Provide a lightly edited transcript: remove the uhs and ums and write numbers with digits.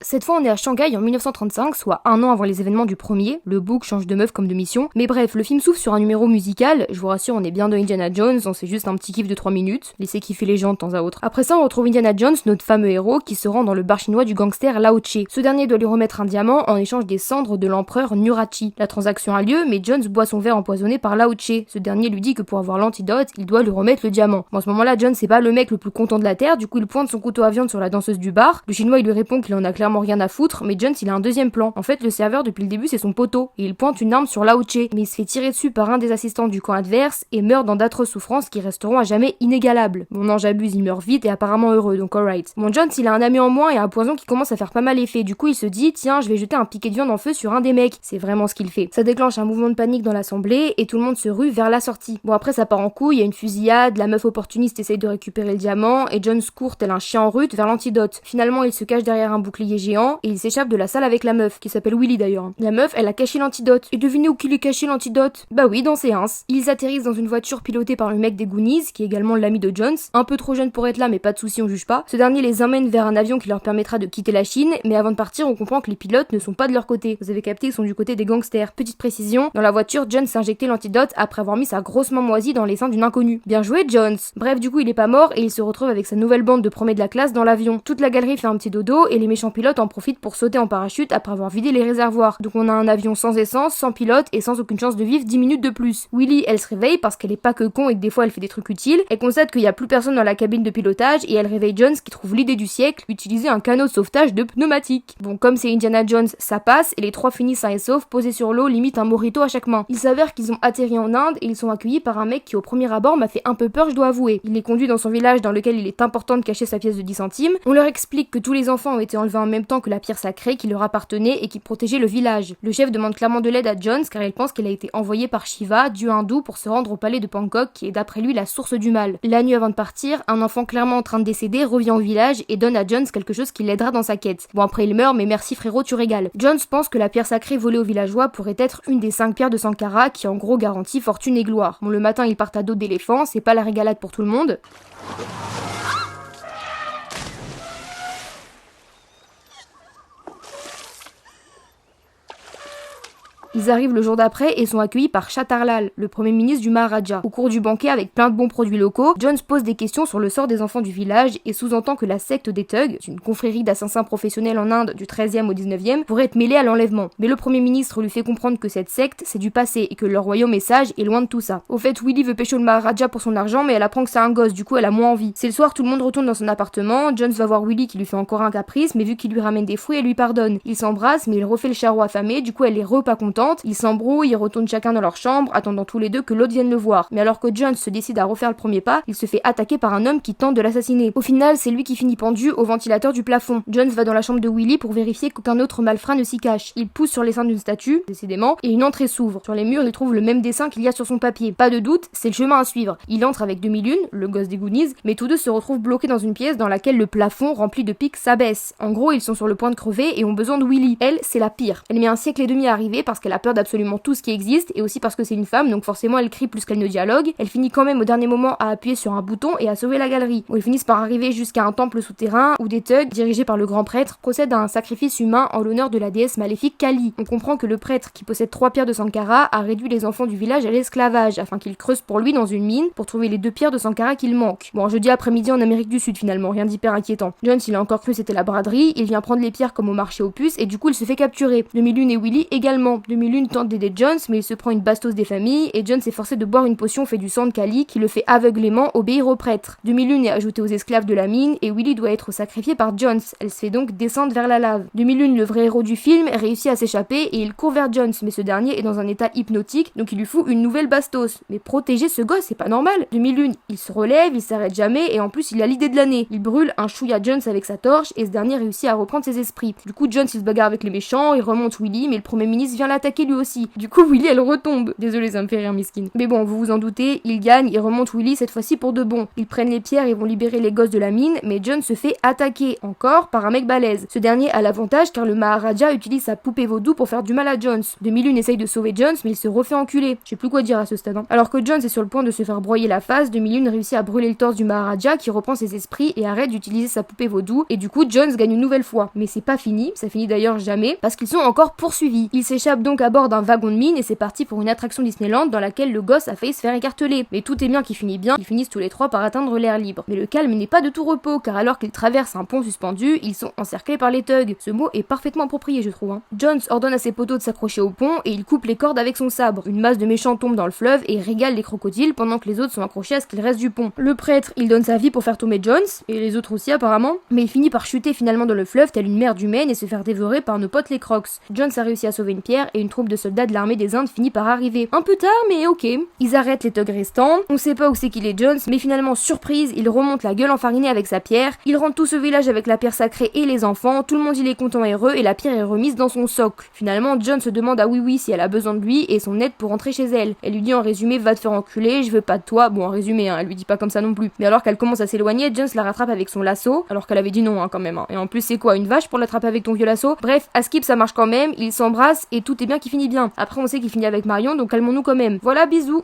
Cette fois on est à Shanghai en 1935, soit un an avant les événements du premier, le bouc change de meuf comme de mission, mais bref, le film s'ouvre sur un numéro musical, je vous rassure on est bien dans Indiana Jones, on fait juste un petit kiff de 3 minutes, laissez kiffer les gens de temps à autre. Après ça on retrouve Indiana Jones, notre fameux héros, qui se rend dans le bar chinois du gangster Lao Che. Ce dernier doit lui remettre un diamant en échange des cendres de l'empereur Nurachi. La transaction a lieu, mais Jones boit son verre empoisonné par Lao Che. Ce dernier lui dit que pour avoir l'antidote, il doit lui remettre le diamant. Bon, à ce moment-là, Jones c'est pas le mec le plus content de la terre, du coup il pointe son couteau à viande sur la danseuse du bar. Le chinois il lui répond qu'il en a clairement rien à foutre, mais Jones il a un deuxième plan. En fait, le serveur depuis le début c'est son poteau, et il pointe une arme sur Lao Che, mais il se fait tirer dessus par un des assistants du camp adverse et meurt dans d'atroces souffrances qui resteront à jamais inégalables. Bon non j'abuse, il meurt vite et apparemment heureux, donc alright. Bon Jones il a un ami en moins et un poison qui commence à faire pas mal effet, du coup il se dit tiens je vais jeter un piquet de viande en feu sur un des mecs. C'est vraiment ce qu'il fait. Ça déclenche un mouvement de panique dans l'assemblée et tout le monde se rue vers la sortie. Bon après ça part en couille, il y a une fusillade, la meuf opportuniste essaye de récupérer le diamant et Jones court tel un chien en rut vers l'antidote. Finalement il se cache derrière un bouclier géant et il s'échappe de la salle avec la meuf, qui s'appelle Willy d'ailleurs. La meuf, elle a caché l'antidote. Et devinez où qu'il est caché l'antidote? Bah oui, dans ses ins. Ils atterrissent dans une voiture pilotée par le mec des Goonies, qui est également l'ami de Jones. Un peu trop jeune pour être là, mais pas de soucis, on juge pas. Ce dernier les emmène vers un avion qui leur permettra de quitter la Chine, mais avant de partir, on comprend que les pilotes ne sont pas de leur côté. Vous avez capté, ils sont du côté des gangsters. Petite précision, dans la voiture, Jones s'est injecté l'antidote après avoir mis sa grosse main moisie dans les seins d'une inconnue. Bien joué, Jones. Bref, du coup, il est pas mort et il se retrouve avec sa nouvelle bande de premiers de la classe dans l'avion. Toute la galerie fait un petit dodo et les méchants pilotes en profitent pour sauter en parachute après avoir vidé les réservoirs. Donc on a un avion sans essence, sans pilote et sans aucune chance de vivre 10 minutes de plus. Willy, elle se réveille parce qu'elle est pas que con et que des fois elle fait des trucs utiles. Elle constate qu'il y a plus personne dans la cabine de pilotage et elle réveille Jones qui trouve l'idée du siècle, utiliser un canot de sauvetage de pneumatique. Bon, comme c'est Indiana Jones, ça passe et les trois finissent sains et saufs, posés sur l'eau, limite un mojito à chaque main. Il s'avère qu'ils ont atterri en Inde et ils sont accueillis par un mec qui au premier abord m'a fait un peu peur, je dois avouer. Il les conduit dans son village dans lequel il est important de cacher sa pièce de 10 centimes. On leur explique que tous les enfants ont été enlevés en même temps que la pierre sacrée qui leur appartenait et qui protégeait le village. Le chef demande clairement de l'aide à Jones car il pense qu'elle a été envoyée par Shiva, dieu hindou, pour se rendre au palais de Bangkok qui est d'après lui la source du mal. La nuit avant de partir, un enfant clairement en train de décéder revient au village et donne à Jones quelque chose qui l'aidera dans sa quête. Bon après il meurt mais merci frérot tu régales. Jones pense que la pierre sacrée volée aux villageois pourrait être une des 5 pierres de Sankara qui en gros garantit fortune et gloire. Bon le matin ils partent à dos d'éléphant, c'est pas la régalade pour tout le monde. Ils arrivent le jour d'après et sont accueillis par Chatarlal, le premier ministre du Maharaja. Au cours du banquet avec plein de bons produits locaux, Jones pose des questions sur le sort des enfants du village et sous-entend que la secte des Thugs, une confrérie d'assassins professionnels en Inde du 13e au 19e, pourrait être mêlée à l'enlèvement. Mais le premier ministre lui fait comprendre que cette secte c'est du passé et que leur royaume est sage et loin de tout ça. Au fait, Willy veut pécho le Maharaja pour son argent mais elle apprend que c'est un gosse, du coup elle a moins envie. C'est le soir, tout le monde retourne dans son appartement, Jones va voir Willy qui lui fait encore un caprice mais vu qu'il lui ramène des fruits elle lui pardonne. Ils s'embrassent mais il refait le charreau affamé, du coup elle est pas contente. Ils s'embrouillent, ils retournent chacun dans leur chambre, attendant tous les deux que l'autre vienne le voir. Mais alors que Jones se décide à refaire le premier pas, il se fait attaquer par un homme qui tente de l'assassiner. Au final, c'est lui qui finit pendu au ventilateur du plafond. Jones va dans la chambre de Willy pour vérifier qu'aucun autre malfrat ne s'y cache. Il pousse sur les seins d'une statue, décidément, et une entrée s'ouvre. Sur les murs, il trouve le même dessin qu'il y a sur son papier. Pas de doute, c'est le chemin à suivre. Il entre avec 2001, le gosse des Goonies, mais tous deux se retrouvent bloqués dans une pièce dans laquelle le plafond rempli de pics s'abaisse. En gros, ils sont sur le point de crever et ont besoin de Willy. Elle, c'est la pire. Elle met un siècle et demi à arriver parce qu'elle a peur d'absolument tout ce qui existe et aussi parce que c'est une femme donc forcément elle crie plus qu'elle ne dialogue. Elle finit quand même au dernier moment à appuyer sur un bouton et à sauver la galerie. Bon, ils finissent par arriver jusqu'à un temple souterrain où des thugs dirigés par le grand prêtre procèdent à un sacrifice humain en l'honneur de la déesse maléfique Kali. On comprend que le prêtre qui possède 3 pierres de Sankara a réduit les enfants du village à l'esclavage afin qu'ils creusent pour lui dans une mine pour trouver les 2 pierres de Sankara qu'il manque. Bon, jeudi après-midi en Amérique du Sud finalement, rien d'hyper inquiétant. Jones il a encore cru c'était la braderie, il vient prendre les pierres comme au marché aux puces et du coup il se fait capturer. 2001 et Willy également. 2001 tente d'aider Jones mais il se prend une bastos des familles et Jones est forcé de boire une potion fait du sang de Kali qui le fait aveuglément obéir au prêtre. 2001 est ajouté aux esclaves de la mine et Willy doit être sacrifié par Jones. Elle se fait donc descendre vers la lave. 2001, le vrai héros du film, réussit à s'échapper et il court vers Jones mais ce dernier est dans un état hypnotique donc il lui fout une nouvelle bastos. Mais protéger ce gosse c'est pas normal. 2001, il se relève, il s'arrête jamais et en plus il a l'idée de l'année. Il brûle un chouïa Jones avec sa torche et ce dernier réussit à reprendre ses esprits. Du coup Jones il se bagarre avec les méchants, il remonte Willy mais le premier ministre vient l'attaquer. attaquer lui aussi. Du coup, Willy, elle retombe. Désolée, ça me fait rire, miskine. Mais bon, vous vous en doutez, ils gagnent, ils remontent Willy cette fois-ci pour de bon. Ils prennent les pierres et vont libérer les gosses de la mine, mais John se fait attaquer, encore, par un mec balèze. Ce dernier a l'avantage car le Maharaja utilise sa poupée vaudou pour faire du mal à Jones. Demi-Lune essaye de sauver Jones, mais il se refait enculer. Je sais plus quoi dire à ce stade. Alors que Jones est sur le point de se faire broyer la face, Demi-Lune réussit à brûler le torse du Maharaja qui reprend ses esprits et arrête d'utiliser sa poupée vaudou, et du coup Jones gagne une nouvelle fois. Mais c'est pas fini, ça finit d'ailleurs jamais, parce qu'ils sont encore poursuivis. Ils s'échappent donc à bord d'un wagon de mine et c'est parti pour une attraction Disneyland dans laquelle le gosse a failli se faire écarteler. Mais tout est bien qui finit bien, ils finissent tous les trois par atteindre l'air libre. Mais le calme n'est pas de tout repos, car alors qu'ils traversent un pont suspendu, ils sont encerclés par les thugs. Ce mot est parfaitement approprié, je trouve. Jones ordonne à ses poteaux de s'accrocher au pont et il coupe les cordes avec son sabre. Une masse de méchants tombe dans le fleuve et régale les crocodiles pendant que les autres sont accrochés à ce qu'il reste du pont. Le prêtre, il donne sa vie pour faire tomber Jones, et les autres aussi apparemment, mais il finit par chuter finalement dans le fleuve telle une merde humaine et se faire dévorer par nos potes les crocs. Jones a réussi à sauver une pierre et une troupe de soldats de l'armée des Indes finit par arriver. Un peu tard, mais ok. Ils arrêtent les thugs restants, on sait pas où c'est qu'il est Jones, mais finalement surprise, il remonte la gueule enfarinée avec sa pierre, il rentre tout ce village avec la pierre sacrée et les enfants, tout le monde il est content et heureux et la pierre est remise dans son socle. Finalement, Jones se demande à Oui si elle a besoin de lui et son aide pour rentrer chez elle. Elle lui dit en résumé va te faire enculer, je veux pas de toi. Bon en résumé, elle lui dit pas comme ça non plus. Mais alors qu'elle commence à s'éloigner, Jones la rattrape avec son lasso, alors qu'elle avait dit non quand même. Et en plus c'est quoi, une vache pour l'attraper avec ton vieux lasso? Bref, à Skip ça marche quand même, ils s'embrassent et tout est bien qui finit bien. Après on sait qu'il finit avec Marion, donc calmons-nous quand même. Voilà, bisous.